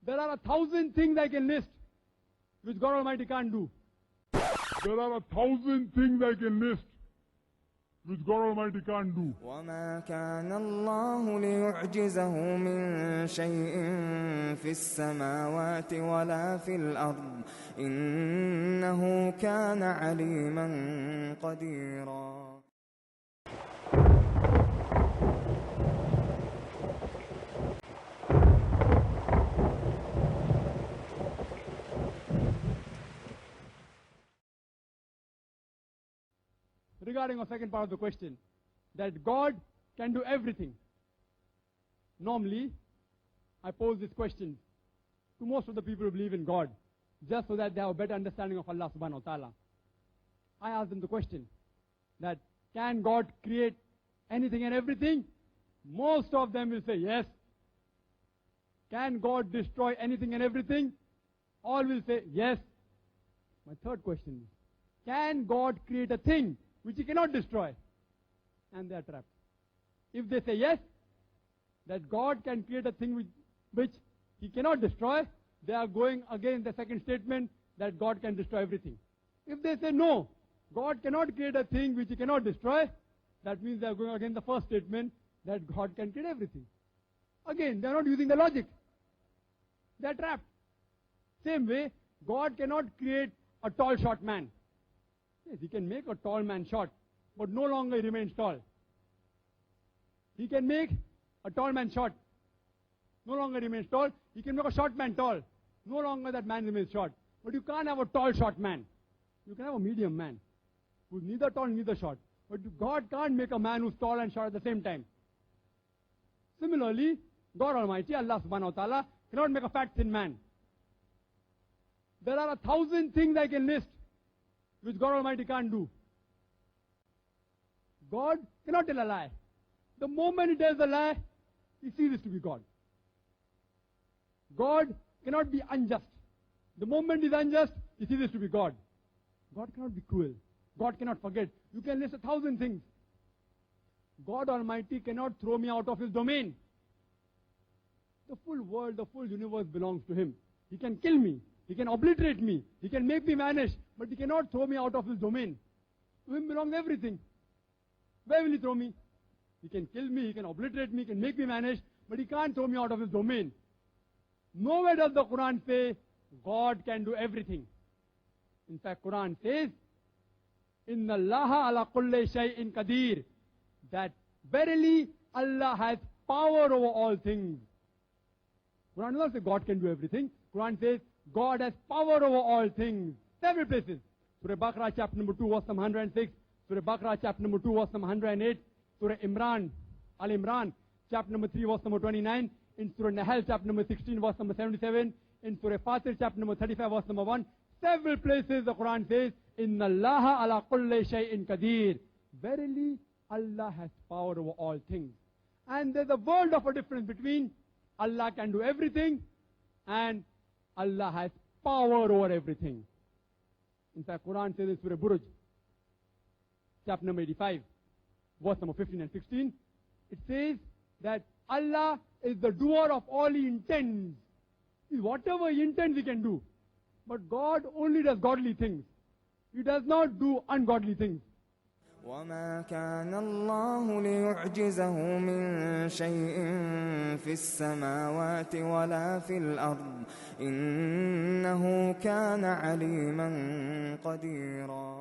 There are 1,000 things I can list which God Almighty can't do. There are 1,000 things I can list which God Almighty can't do. وما كان الله ليعجزه من شيء في السماوات ولا في الأرض إنه كان عليما قديرا. Regarding the second part of the question, that God can do everything. Normally, I pose this question to most of the people who believe in God, just so that they have a better understanding of Allah subhanahu wa ta'ala. I ask them the question, that can God create anything and everything? Most of them will say yes. Can God destroy anything and everything? All will say yes. My third question is, can God create a thing which He cannot destroy? And they are trapped. If they say yes, that God can create a thing which He cannot destroy, they are going against the second statement that God can destroy everything. If they say no, God cannot create a thing which He cannot destroy, that means they are going against the first statement that God can create everything. Again, they are not using the logic. They are trapped. Same way, God cannot create a tall, short man. Yes, He can make a tall man short, but no longer he remains tall. He can make a tall man short, no longer remains tall. He can make a short man tall, no longer that man remains short. But you can't have a tall, short man. You can have a medium man, who's neither tall, neither short. But God can't make a man who's tall and short at the same time. Similarly, God Almighty, Allah subhanahu wa ta'ala, cannot make a fat, thin man. There are 1,000 things I can list which God Almighty can't do. God cannot tell a lie. The moment He tells a lie, He ceases to be God. God cannot be unjust. The moment He is unjust, He ceases to be God. God cannot be cruel. God cannot forget. You can list 1,000 things. God Almighty cannot throw me out of His domain. The full world, the full universe belongs to Him. He can kill me. He can obliterate me. He can make me vanish. But He cannot throw me out of His domain. To Him belongs everything. Where will He throw me? He can kill me. He can obliterate me. He can make me vanish. But He can't throw me out of His domain. Nowhere does the Quran say God can do everything. In fact, Quran says, Inna Allaha ala kulli shay'in qadir, that verily Allah has power over all things. Quran does not say God can do everything. Quran says God has power over all things. Several places. Surah Baqarah chapter number 2 verse number 106. Surah Baqarah chapter number 2 verse number 108. Surah Al Imran chapter number 3 verse number 29. In Surah Nahl chapter number 16 verse number 77. In Surah Fatir chapter number 35 verse number 1. Several places the Quran says, Inna Allaha ala kulli shay'in qadir. Verily Allah has power over all things. And there's a world of a difference between Allah can do everything and Allah has power over everything. In fact, Quran says in Surah Buruj, chapter number 85, verse number 15 and 16, it says that Allah is the doer of all He intends. Whatever He intends He can do. But God only does godly things. He does not do ungodly things. وما كان الله ليعجزه من شيء في السماوات ولا في الأرض إنه كان عليما قديرا.